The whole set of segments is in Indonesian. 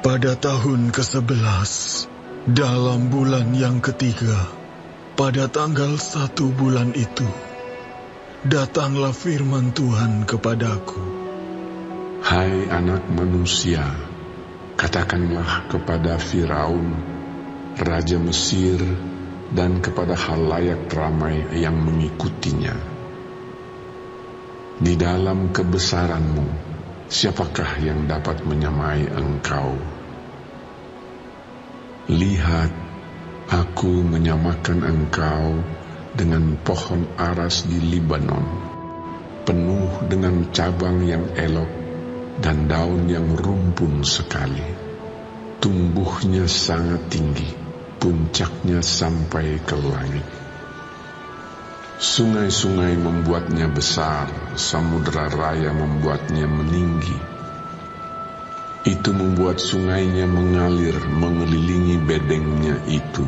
Pada tahun ke-11, dalam bulan yang ketiga, pada tanggal 1 bulan itu, datanglah firman Tuhan kepadaku. Hai anak manusia, katakanlah kepada Firaun, Raja Mesir, dan kepada khalayak ramai yang mengikutinya. Di dalam kebesaranmu, siapakah yang dapat menyamai engkau? Lihat, aku menyamakan engkau dengan pohon aras di Libanon, penuh dengan cabang yang elok dan daun yang rumpun sekali. Tumbuhnya sangat tinggi, puncaknya sampai ke langit. Sungai-sungai membuatnya besar, samudera raya membuatnya meninggi. Itu membuat sungainya mengalir mengelilingi bedengnya itu,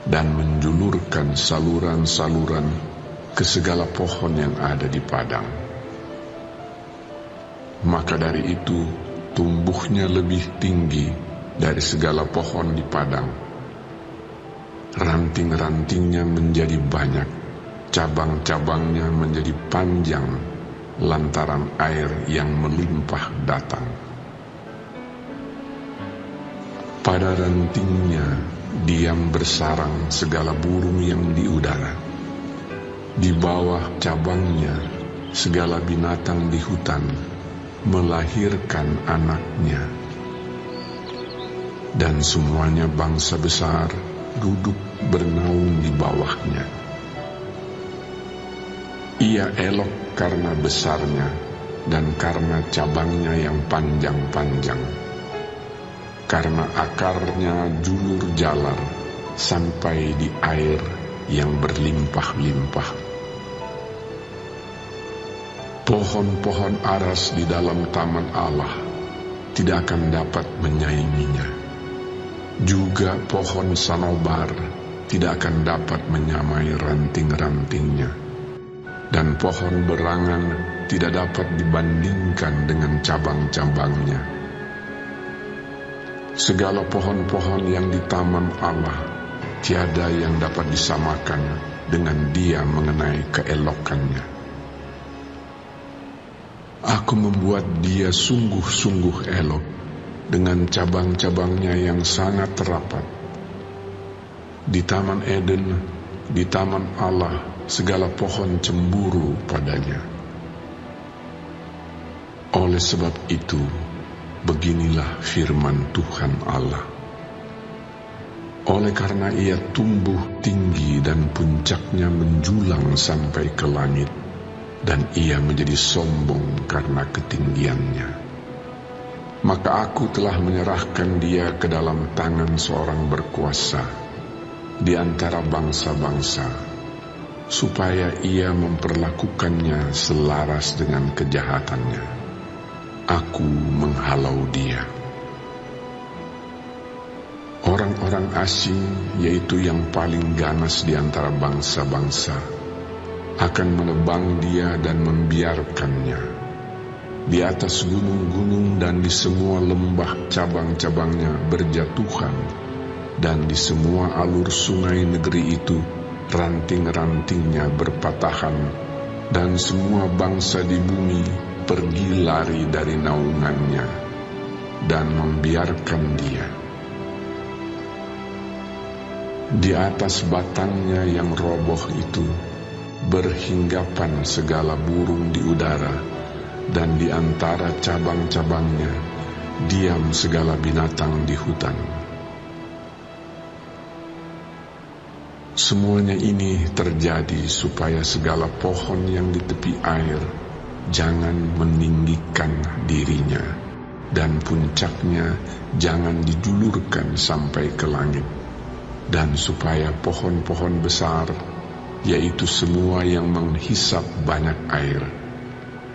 dan menjulurkan saluran-saluran ke segala pohon yang ada di padang. Maka dari itu, tumbuhnya lebih tinggi dari segala pohon di padang. Ranting-rantingnya menjadi banyak, cabang-cabangnya menjadi panjang, lantaran air yang melimpah datang. Pada rantingnya diam bersarang segala burung yang di udara. Di bawah cabangnya segala binatang di hutan melahirkan anaknya. Dan semuanya bangsa besar duduk bernaung di bawahnya. Ia elok karena besarnya dan karena cabangnya yang panjang-panjang, karena akarnya julur jalar sampai di air yang berlimpah-limpah. Pohon-pohon aras di dalam taman Allah tidak akan dapat menyainginya. Juga pohon sanobar tidak akan dapat menyamai ranting-rantingnya. Dan pohon berangan tidak dapat dibandingkan dengan cabang-cabangnya. Segala pohon-pohon yang di taman Allah tiada yang dapat disamakan dengan dia mengenai keelokannya. Aku membuat dia sungguh-sungguh elok dengan cabang-cabangnya yang sangat rapat. Di Taman Eden, di Taman Allah, segala pohon cemburu padanya. Oleh sebab itu, beginilah firman Tuhan Allah. Oleh karena ia tumbuh tinggi dan puncaknya menjulang sampai ke langit, dan ia menjadi sombong karena ketinggiannya, maka aku telah menyerahkan dia ke dalam tangan seorang berkuasa di antara bangsa-bangsa, supaya ia memperlakukannya selaras dengan kejahatannya. Aku menghalau dia. Orang-orang asing, yaitu yang paling ganas di antara bangsa-bangsa, akan menebang dia dan membiarkannya. Di atas gunung-gunung dan di semua lembah cabang-cabangnya berjatuhan, dan di semua alur sungai negeri itu ranting-rantingnya berpatahan, dan semua bangsa di bumi pergi lari dari naungannya dan membiarkan dia. Di atas batangnya yang roboh itu berhinggapan segala burung di udara, dan di antara cabang-cabangnya diam segala binatang di hutan. Semuanya ini terjadi supaya segala pohon yang di tepi air jangan meninggikan dirinya, dan puncaknya jangan dijulurkan sampai ke langit, dan supaya pohon-pohon besar, yaitu semua yang menghisap banyak air,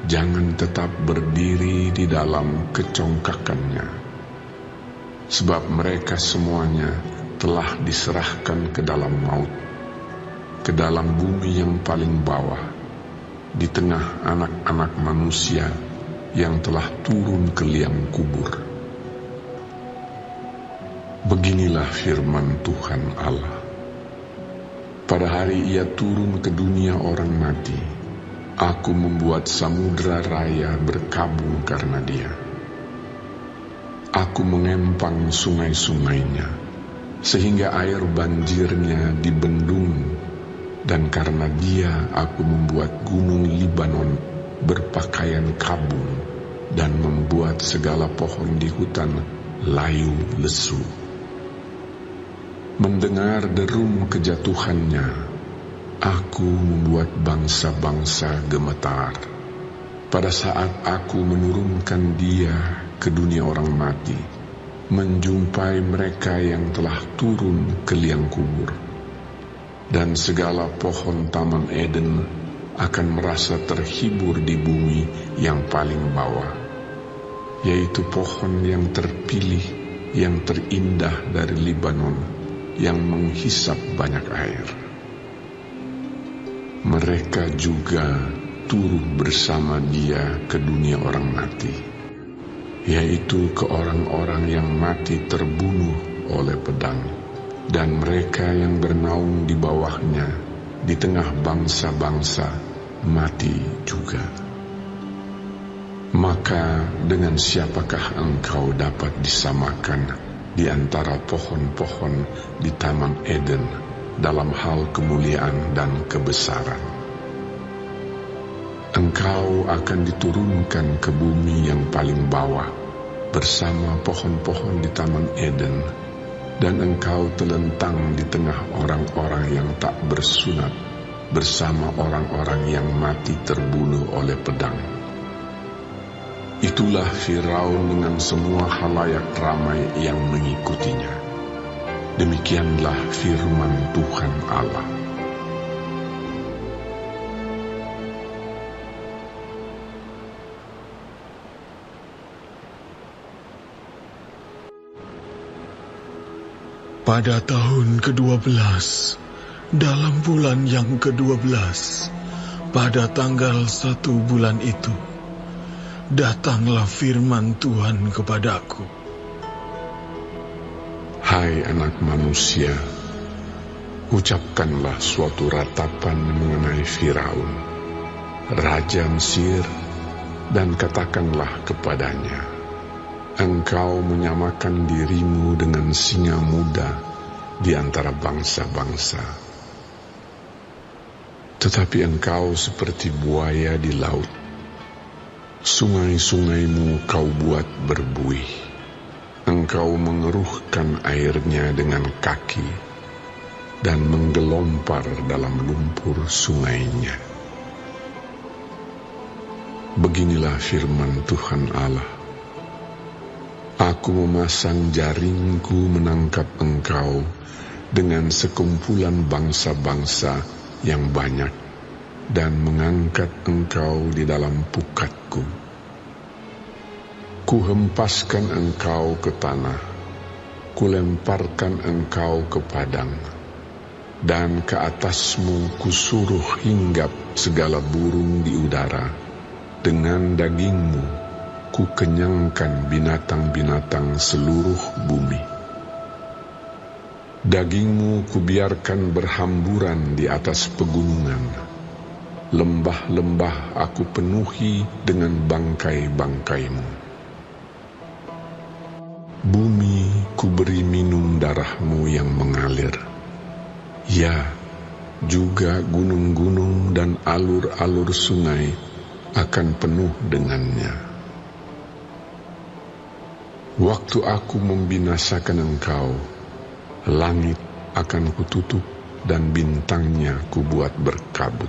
jangan tetap berdiri di dalam kecongkakannya, sebab mereka semuanya telah diserahkan ke dalam maut, ke dalam bumi yang paling bawah, di tengah anak-anak manusia yang telah turun ke liang kubur. Beginilah firman Tuhan Allah. Pada hari Ia turun ke dunia orang mati, Aku membuat samudera raya berkabung karena Dia. Aku mengempang sungai-sungainya, sehingga air banjirnya dibendung, dan karena Dia Aku membuat gunung Libanon berpakaian kabung, dan membuat segala pohon di hutan layu lesu. Mendengar derum kejatuhannya, Aku membuat bangsa-bangsa gemetar. Pada saat Aku menurunkan Dia ke dunia orang mati, menjumpai mereka yang telah turun ke liang kubur. Dan segala pohon Taman Eden akan merasa terhibur di bumi yang paling bawah, yaitu pohon yang terpilih, yang terindah dari Libanon, yang menghisap banyak air. Mereka juga turun bersama Dia ke dunia orang mati, yaitu ke orang-orang yang mati terbunuh oleh pedang, dan mereka yang bernaung di bawahnya, di tengah bangsa-bangsa, mati juga. Maka dengan siapakah engkau dapat disamakan di antara pohon-pohon di Taman Eden dalam hal kemuliaan dan kebesaran? Engkau akan diturunkan ke bumi yang paling bawah bersama pohon-pohon di Taman Eden, dan engkau telentang di tengah orang-orang yang tak bersunat bersama orang-orang yang mati terbunuh oleh pedang. Itulah Firaun dengan semua halayak ramai yang mengikutinya. Demikianlah firman Tuhan Allah. Pada tahun ke-12, dalam bulan yang ke-12, pada tanggal 1 bulan itu, datanglah firman Tuhan kepadaku. Hai anak manusia, ucapkanlah suatu ratapan mengenai Firaun, raja Mesir, dan katakanlah kepadanya, engkau menyamakan dirimu dengan singa muda di antara bangsa-bangsa. Tetapi engkau seperti buaya di laut. Sungai-sungaimu kau buat berbuih. Engkau mengeruhkan airnya dengan kaki dan menggelompar dalam lumpur sungainya. Beginilah firman Tuhan Allah. Aku memasang jaringku menangkap engkau dengan sekumpulan bangsa-bangsa yang banyak, dan mengangkat engkau di dalam pukatku. Kuhempaskan engkau ke tanah, kulemparkan engkau ke padang, dan ke atasmu kusuruh hinggap segala burung di udara. Dengan dagingmu kukenyangkan binatang-binatang seluruh bumi. Dagingmu kubiarkan berhamburan di atas pegunungan. Lembah-lembah aku penuhi dengan bangkai-bangkaimu. Bumi kuberi minum darahmu yang mengalir. Ya, juga gunung-gunung dan alur-alur sungai akan penuh dengannya. Waktu aku membinasakan engkau, langit akan kututup dan bintangnya kubuat berkabut.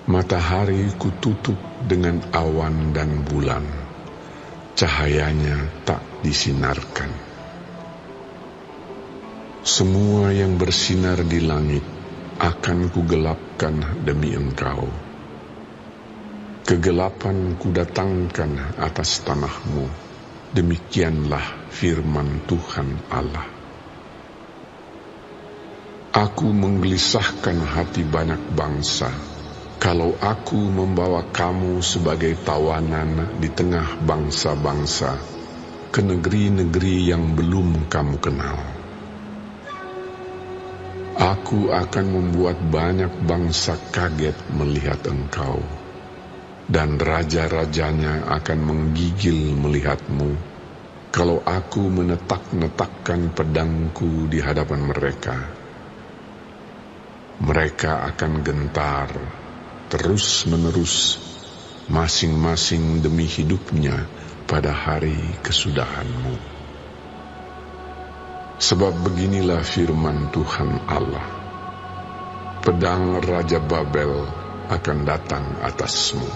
Matahari kututup dengan awan dan bulan, cahayanya tak disinarkan. Semua yang bersinar di langit akan kugelapkan demi engkau. Kegelapan kudatangkan atas tanahmu. Demikianlah firman Tuhan Allah. Aku menggelisahkan hati banyak bangsa, kalau aku membawa kamu sebagai tawanan di tengah bangsa-bangsa, ke negeri-negeri yang belum kamu kenal. Aku akan membuat banyak bangsa kaget melihat engkau, dan raja-rajanya akan menggigil melihatmu, kalau aku menetak-netakkan pedangku di hadapan mereka. Mereka akan gentar, terus-menerus, masing-masing demi hidupnya pada hari kesudahanmu. Sebab beginilah firman Tuhan Allah, pedang Raja Babel akan datang atasmu.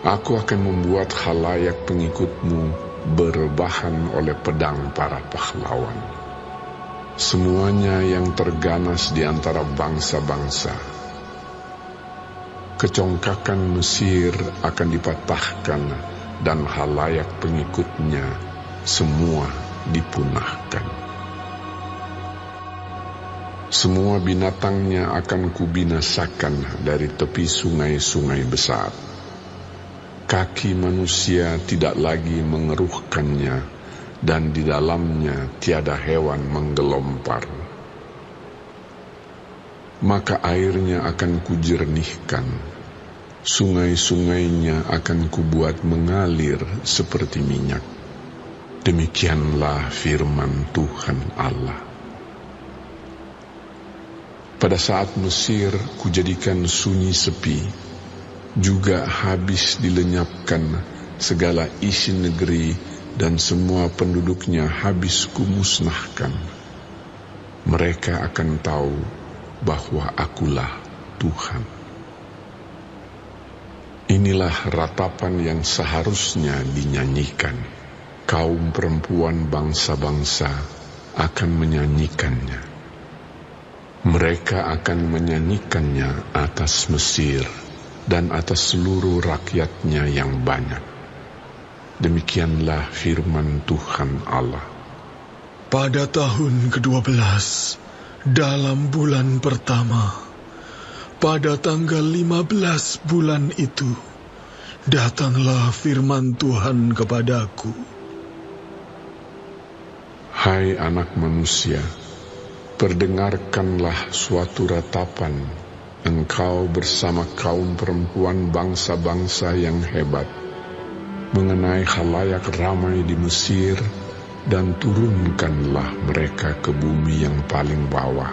Aku akan membuat khalayak pengikutmu berbahan oleh pedang para pahlawan. Semuanya yang terganas di antara bangsa-bangsa. Kecongkakan Mesir akan dipatahkan dan khalayak pengikutnya semua dipunahkan. Semua binatangnya akan kubinasakan dari tepi sungai-sungai besar. Kaki manusia tidak lagi mengeruhkannya, dan di dalamnya tiada hewan menggelompar. Maka airnya akan kujernihkan, sungai-sungainya akan kubuat mengalir seperti minyak. Demikianlah firman Tuhan Allah. Pada saat Mesir kujadikan sunyi sepi, juga habis dilenyapkan segala isi negeri dan semua penduduknya habis kumusnahkan. Mereka akan tahu bahwa akulah Tuhan. Inilah ratapan yang seharusnya dinyanyikan. Kaum perempuan bangsa-bangsa akan menyanyikannya. Mereka akan menyanyikannya atas Mesir dan atas seluruh rakyatnya yang banyak. Demikianlah firman Tuhan Allah. Pada tahun ke-12, dalam bulan pertama, pada tanggal 15 bulan itu, datanglah firman Tuhan kepadaku. Hai anak manusia, perdengarkanlah suatu ratapan, engkau bersama kaum perempuan bangsa-bangsa yang hebat, mengenai khalayak ramai di Mesir, dan turunkanlah mereka ke bumi yang paling bawah,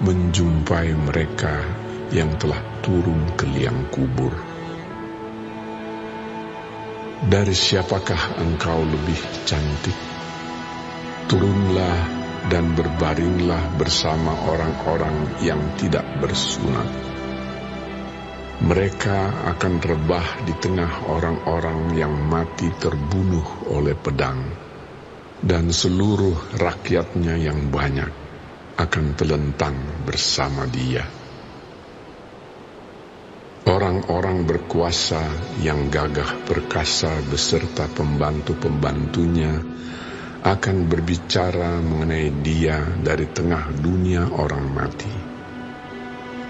menjumpai mereka yang telah turun ke liang kubur. Dari siapakah engkau lebih cantik? Turunlah dan berbaringlah bersama orang-orang yang tidak bersunat. Mereka akan rebah di tengah orang-orang yang mati terbunuh oleh pedang, dan seluruh rakyatnya yang banyak akan telentang bersama dia. Orang-orang berkuasa yang gagah perkasa beserta pembantu-pembantunya akan berbicara mengenai dia dari tengah dunia orang mati.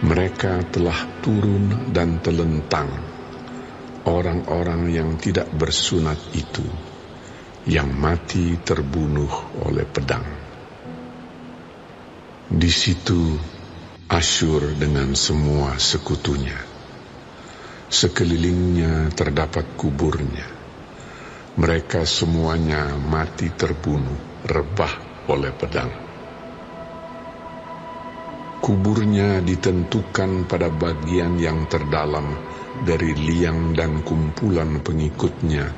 Mereka telah turun dan telentang, orang-orang yang tidak bersunat itu, yang mati terbunuh oleh pedang. Di situ Asyur dengan semua sekutunya. Sekelilingnya terdapat kuburnya. Mereka semuanya mati terbunuh, rebah oleh pedang. Kuburnya ditentukan pada bagian yang terdalam dari liang dan kumpulan pengikutnya,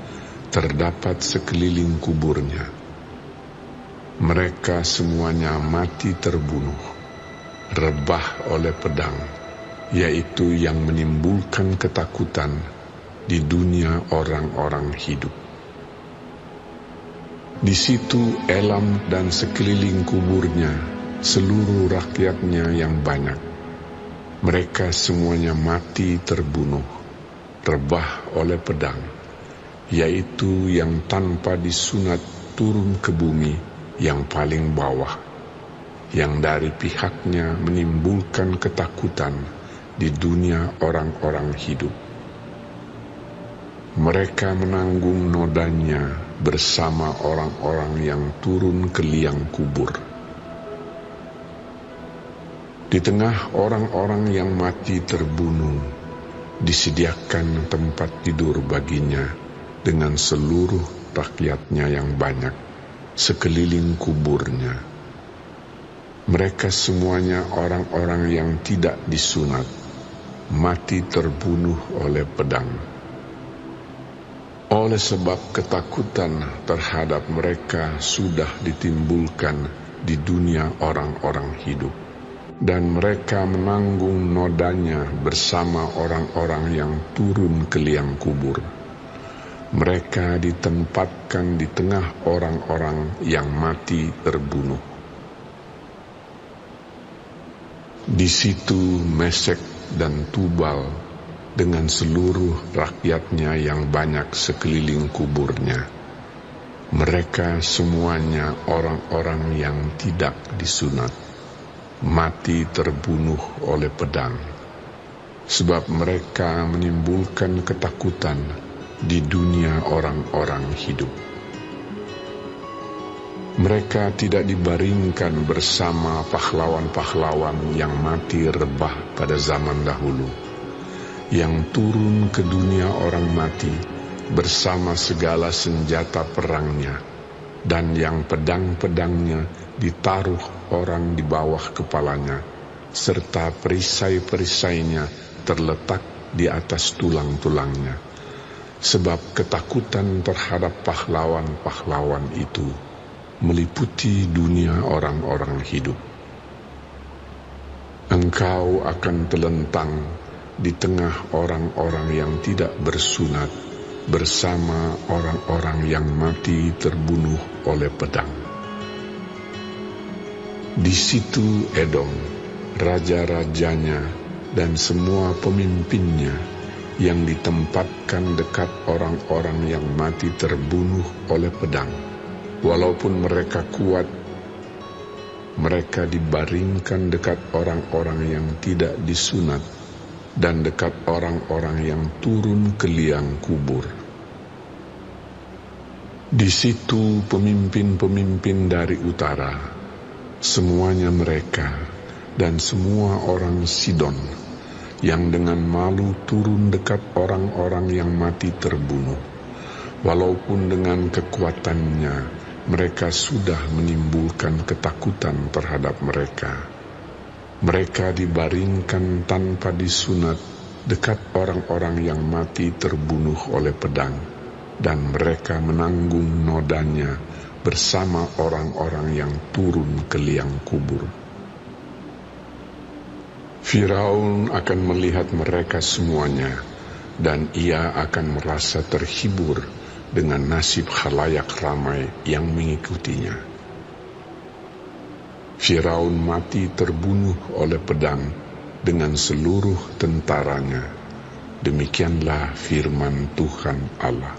terdapat sekeliling kuburnya. Mereka semuanya mati terbunuh, rebah oleh pedang, yaitu yang menimbulkan ketakutan di dunia orang-orang hidup. Di situ Elam dan sekeliling kuburnya, seluruh rakyatnya yang banyak. Mereka semuanya mati terbunuh, rebah oleh pedang, yaitu yang tanpa disunat turun ke bumi yang paling bawah, yang dari pihaknya menimbulkan ketakutan di dunia orang-orang hidup. Mereka menanggung nodanya bersama orang-orang yang turun ke liang kubur. Di tengah orang-orang yang mati terbunuh, disediakan tempat tidur baginya dengan seluruh rakyatnya yang banyak sekeliling kuburnya. Mereka semuanya orang-orang yang tidak disunat, mati terbunuh oleh pedang. Oleh sebab ketakutan terhadap mereka sudah ditimbulkan di dunia orang-orang hidup, dan mereka menanggung nodanya bersama orang-orang yang turun ke liang kubur. Mereka ditempatkan di tengah orang-orang yang mati terbunuh. Di situ Mesek dan Tubal dengan seluruh rakyatnya yang banyak sekeliling kuburnya. Mereka semuanya orang-orang yang tidak disunat, mati terbunuh oleh pedang, sebab mereka menimbulkan ketakutan di dunia orang-orang hidup. Mereka tidak dibaringkan bersama pahlawan-pahlawan yang mati rebah pada zaman dahulu, yang turun ke dunia orang mati bersama segala senjata perangnya, dan yang pedang-pedangnya ditaruh orang di bawah kepalanya, serta perisai-perisainya terletak di atas tulang-tulangnya. Sebab ketakutan terhadap pahlawan-pahlawan itu meliputi dunia orang-orang hidup. Engkau akan telentang di tengah orang-orang yang tidak bersunat bersama orang-orang yang mati terbunuh oleh pedang. Di situ Edom, raja-rajanya dan semua pemimpinnya yang ditempatkan dekat orang-orang yang mati terbunuh oleh pedang. Walaupun mereka kuat, mereka dibaringkan dekat orang-orang yang tidak disunat dan dekat orang-orang yang turun ke liang kubur. Di situ pemimpin-pemimpin dari utara, semuanya mereka dan semua orang Sidon, yang dengan malu turun dekat orang-orang yang mati terbunuh, walaupun dengan kekuatannya mereka sudah menimbulkan ketakutan terhadap mereka. Mereka dibaringkan tanpa disunat dekat orang-orang yang mati terbunuh oleh pedang, dan mereka menanggung nodanya bersama orang-orang yang turun ke liang kubur. Firaun akan melihat mereka semuanya, dan ia akan merasa terhibur dengan nasib khalayak ramai yang mengikutinya. Firaun mati terbunuh oleh pedang dengan seluruh tentaranya. Demikianlah firman Tuhan Allah.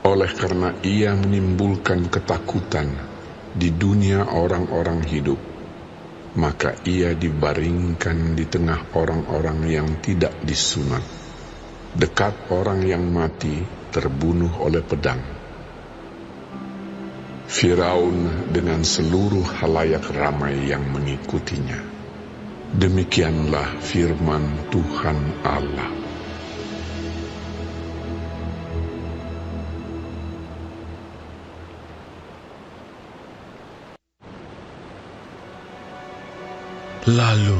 Oleh karena ia menimbulkan ketakutan di dunia orang-orang hidup, maka ia dibaringkan di tengah orang-orang yang tidak disunat, dekat orang yang mati terbunuh oleh pedang. Firaun dengan seluruh khalayak ramai yang mengikutinya. Demikianlah firman Tuhan Allah. Lalu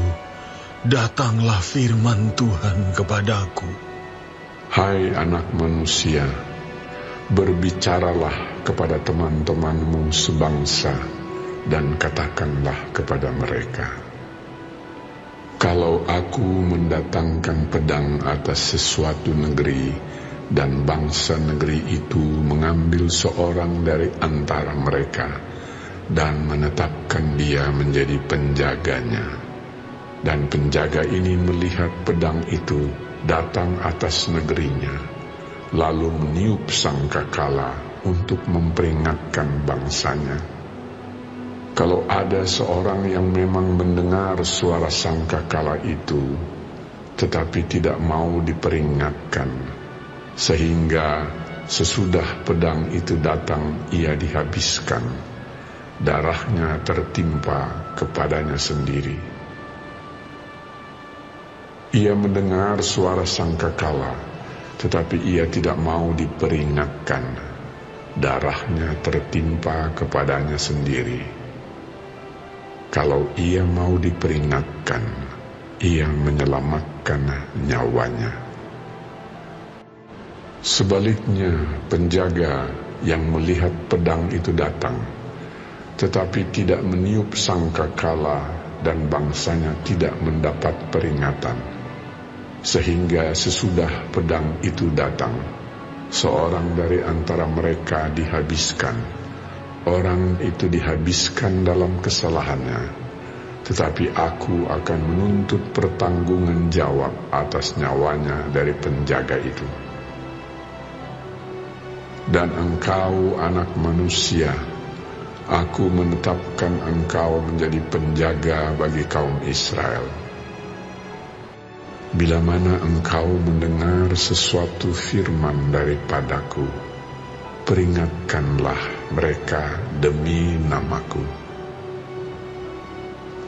datanglah firman Tuhan kepadaku. Hai anak manusia, berbicaralah kepada teman-temanmu sebangsa dan katakanlah kepada mereka, kalau aku mendatangkan pedang atas sesuatu negeri dan bangsa negeri itu mengambil seorang dari antara mereka dan menetapkan dia menjadi penjaganya, dan penjaga ini melihat pedang itu datang atas negerinya, lalu meniup sangkakala untuk memperingatkan bangsanya. Kalau ada seorang yang memang mendengar suara sangkakala itu, tetapi tidak mau diperingatkan, sehingga sesudah pedang itu datang ia dihabiskan, darahnya tertimpa kepadanya sendiri. Ia mendengar suara sangkakala, tetapi ia tidak mau diperingatkan, darahnya tertimpa kepadanya sendiri. Kalau ia mau diperingatkan, ia menyelamatkan nyawanya. Sebaliknya, penjaga yang melihat pedang itu datang, tetapi tidak meniup sangkakala dan bangsanya tidak mendapat peringatan, sehingga sesudah pedang itu datang, seorang dari antara mereka dihabiskan. Orang itu dihabiskan dalam kesalahannya, tetapi aku akan menuntut pertanggungan jawab atas nyawanya dari penjaga itu. Dan engkau, anak manusia, aku menetapkan engkau menjadi penjaga bagi kaum Israel. Bila mana engkau mendengar sesuatu firman daripadaku, peringatkanlah mereka demi namaku.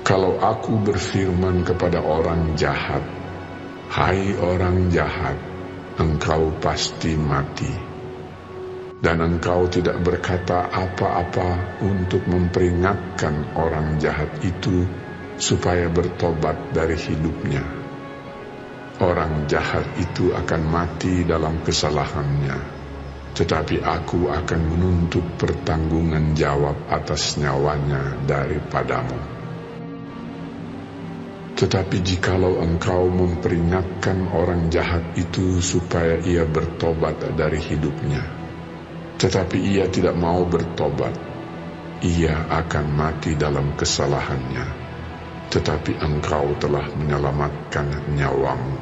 Kalau aku berfirman kepada orang jahat, "Hai orang jahat, engkau pasti mati," dan engkau tidak berkata apa-apa untuk memperingatkan orang jahat itu supaya bertobat dari hidupnya, orang jahat itu akan mati dalam kesalahannya, tetapi aku akan menuntut pertanggungan jawab atas nyawanya daripadamu. Tetapi jikalau engkau memperingatkan orang jahat itu supaya ia bertobat dari hidupnya, tetapi ia tidak mau bertobat, ia akan mati dalam kesalahannya, tetapi engkau telah menyelamatkan nyawamu.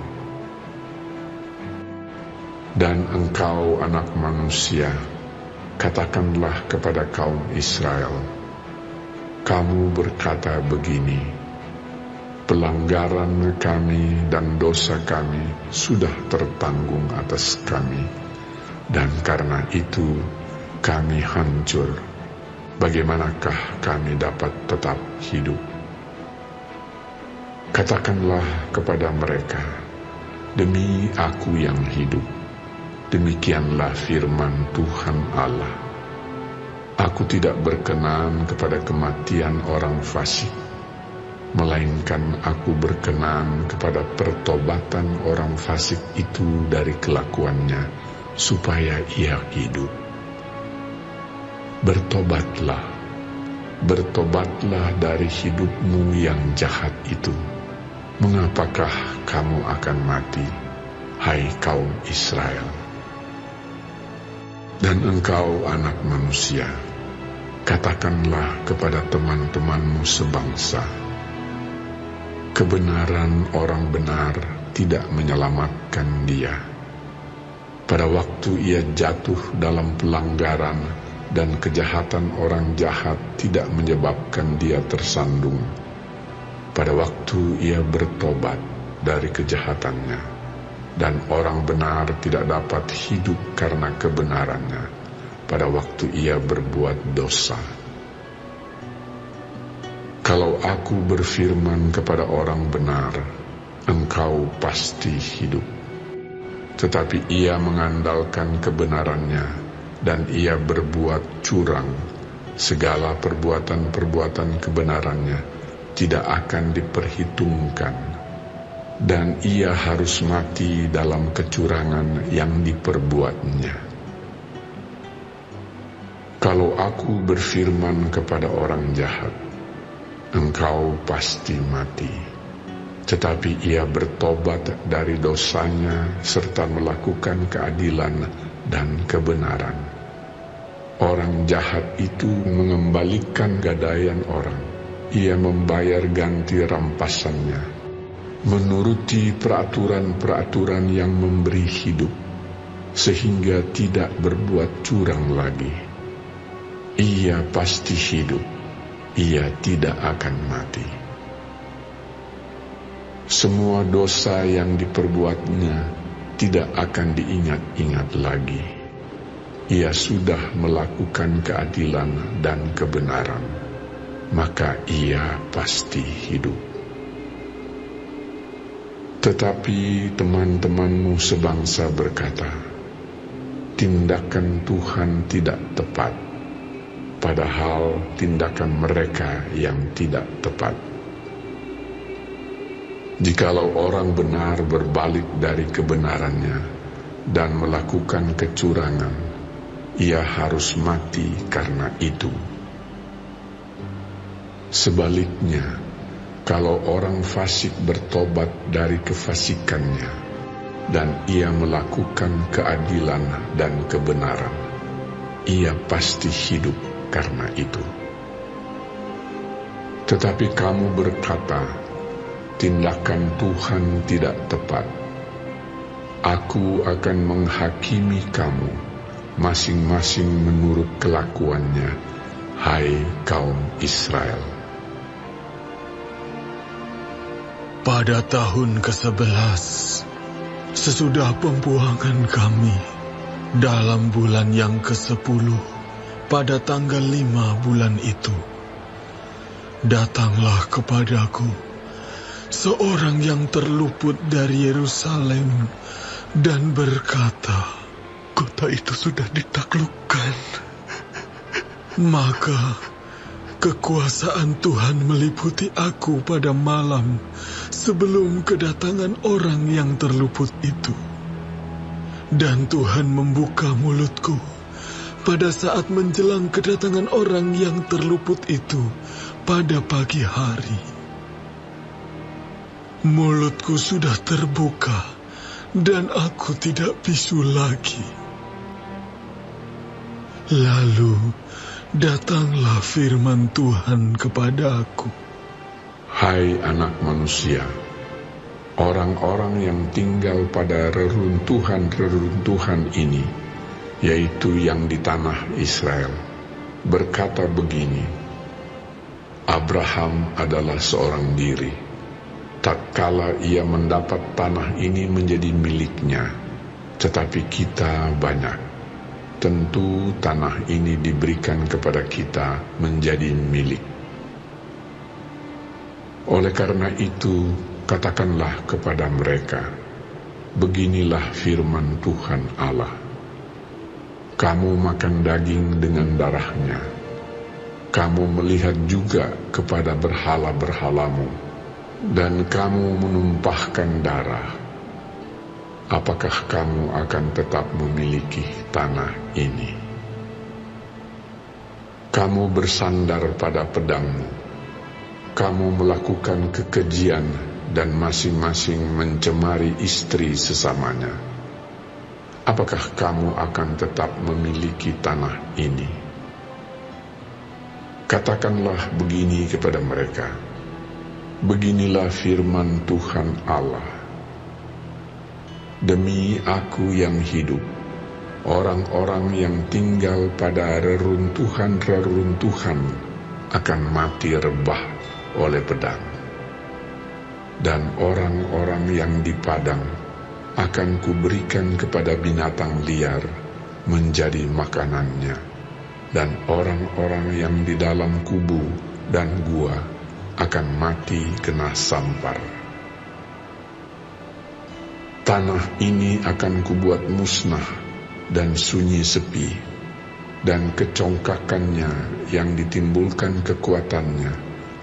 Dan engkau, anak manusia, katakanlah kepada kaum Israel, kamu berkata begini, pelanggaran kami dan dosa kami sudah tertanggung atas kami, dan karena itu kami hancur. Bagaimanakah kami dapat tetap hidup? Katakanlah kepada mereka, demi aku yang hidup, demikianlah firman Tuhan Allah, aku tidak berkenan kepada kematian orang fasik, melainkan aku berkenan kepada pertobatan orang fasik itu dari kelakuannya, supaya ia hidup. Bertobatlah, bertobatlah dari hidupmu yang jahat itu. Mengapakah kamu akan mati, hai kaum Israel? Dan engkau, anak manusia, katakanlah kepada teman-temanmu sebangsa, kebenaran orang benar tidak menyelamatkan dia. Pada waktu ia jatuh dalam pelanggaran dan kejahatan orang jahat tidak menyebabkan dia tersandung. Pada waktu ia bertobat dari kejahatannya, dan orang benar tidak dapat hidup karena kebenarannya, pada waktu ia berbuat dosa. Kalau aku berfirman kepada orang benar, engkau pasti hidup, tetapi ia mengandalkan kebenarannya, dan ia berbuat curang, segala perbuatan-perbuatan kebenarannya tidak akan diperhitungkan, dan ia harus mati dalam kecurangan yang diperbuatnya. Kalau aku berfirman kepada orang jahat, engkau pasti mati, tetapi ia bertobat dari dosanya serta melakukan keadilan dan kebenaran, orang jahat itu mengembalikan gadaian orang, ia membayar ganti rampasannya, menuruti peraturan-peraturan yang memberi hidup, sehingga tidak berbuat curang lagi. Ia pasti hidup, ia tidak akan mati. semua dosa yang diperbuatnya tidak akan diingat-ingat lagi. Ia sudah melakukan keadilan dan kebenaran, maka ia pasti hidup. Tetapi teman-temanmu sebangsa berkata, tindakan Tuhan tidak tepat, padahal tindakan mereka yang tidak tepat. Jikalau orang benar berbalik dari kebenarannya dan melakukan kecurangan, ia harus mati karena itu. Sebaliknya, kalau orang fasik bertobat dari kefasikannya dan ia melakukan keadilan dan kebenaran, ia pasti hidup karena itu. Tetapi kamu berkata, tindakan Tuhan tidak tepat. Aku akan menghakimi kamu masing-masing menurut kelakuannya, hai kaum Israel. Pada tahun ke-11, sesudah pembuangan kami, dalam bulan yang ke-10, pada tanggal 5 bulan itu, datanglah kepadaku seorang yang terluput dari Yerusalem dan berkata, kota itu sudah ditaklukkan. Maka kekuasaan Tuhan meliputi aku pada malam sebelum kedatangan orang yang terluput itu. Dan Tuhan membuka mulutku pada saat menjelang kedatangan orang yang terluput itu pada pagi hari. Mulutku sudah terbuka dan aku tidak bisu lagi. Lalu datanglah firman Tuhan kepadaku. Hai anak manusia, orang-orang yang tinggal pada reruntuhan-reruntuhan ini, yaitu yang di tanah Israel, berkata begini, Abraham adalah seorang diri. Tatkala ia mendapat tanah ini menjadi miliknya, tetapi kita banyak. Tentu tanah ini diberikan kepada kita menjadi milik. Oleh karena itu, katakanlah kepada mereka, beginilah firman Tuhan Allah. Kamu makan daging dengan darahnya. Kamu melihat juga kepada berhala-berhalamu, dan kamu menumpahkan darah. Apakah kamu akan tetap memiliki tanah ini? Kamu bersandar pada pedangmu. Kamu melakukan kekejian dan masing-masing mencemari istri sesamanya. Apakah kamu akan tetap memiliki tanah ini? Katakanlah begini kepada mereka, beginilah firman Tuhan Allah. Demi aku yang hidup, orang-orang yang tinggal pada reruntuhan-reruntuhan akan mati rebah oleh pedang. Dan orang-orang yang di padang akan kuberikan kepada binatang liar menjadi makanannya. Dan orang-orang yang di dalam kubu dan gua akan mati kena sampar. Tanah ini akan kubuat musnah dan sunyi sepi, dan kecongkakannya yang ditimbulkan kekuatannya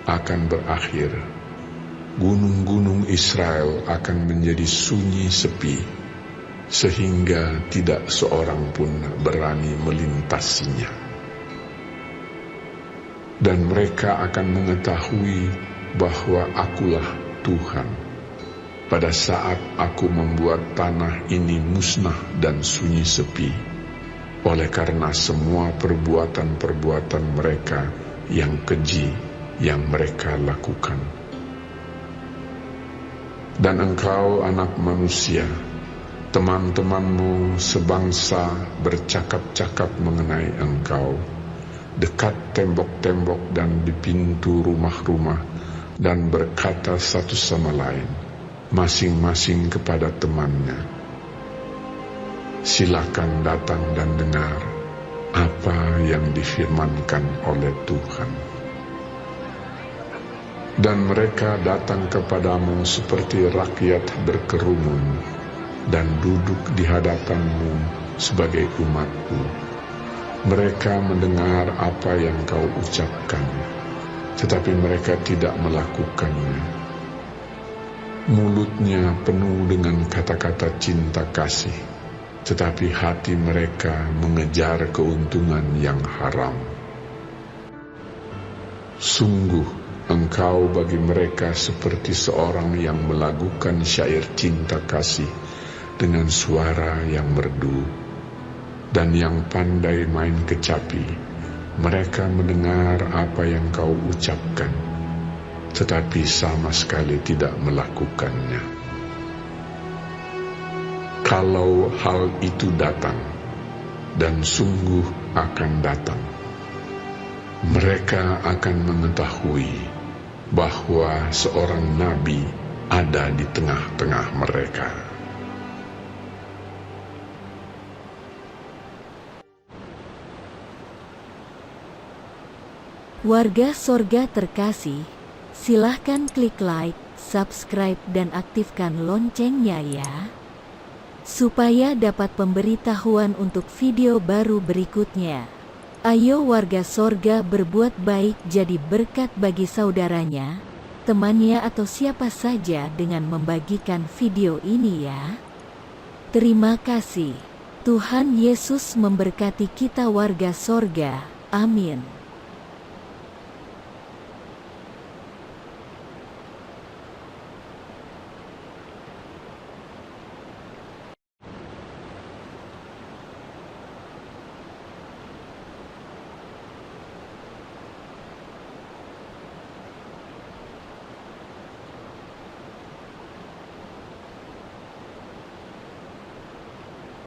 akan berakhir. Gunung-gunung Israel akan menjadi sunyi sepi, sehingga tidak seorang pun berani melintasinya. Dan mereka akan mengetahui bahwa akulah Tuhan, pada saat aku membuat tanah ini musnah dan sunyi sepi, oleh karena semua perbuatan-perbuatan mereka yang keji yang mereka lakukan. Dan engkau, anak manusia, teman-temanmu sebangsa bercakap-cakap mengenai engkau, dekat tembok-tembok dan di pintu rumah-rumah, dan berkata satu sama lain, masing-masing kepada temannya, "Silakan datang dan dengar apa yang difirmankan oleh Tuhan." Dan mereka datang kepadamu seperti rakyat berkerumun, dan duduk di hadapanmu sebagai umatku. Mereka mendengar apa yang kau ucapkan, tetapi mereka tidak melakukannya. Mulutnya penuh dengan kata-kata cinta kasih, tetapi hati mereka mengejar keuntungan yang haram. Sungguh, engkau bagi mereka seperti seorang yang melagukan syair cinta kasih dengan suara yang merdu, dan yang pandai main kecapi. Mereka mendengar apa yang kau ucapkan, tetapi sama sekali tidak melakukannya. Kalau hal itu datang, dan sungguh akan datang, mereka akan mengetahui bahwa seorang nabi ada di tengah-tengah mereka. Warga sorga terkasih, silahkan klik like, subscribe dan aktifkan loncengnya ya, supaya dapat pemberitahuan untuk video baru berikutnya. Ayo warga sorga berbuat baik, jadi berkat bagi saudaranya, temannya atau siapa saja dengan membagikan video ini ya. Terima kasih. Tuhan Yesus memberkati kita warga sorga. Amin.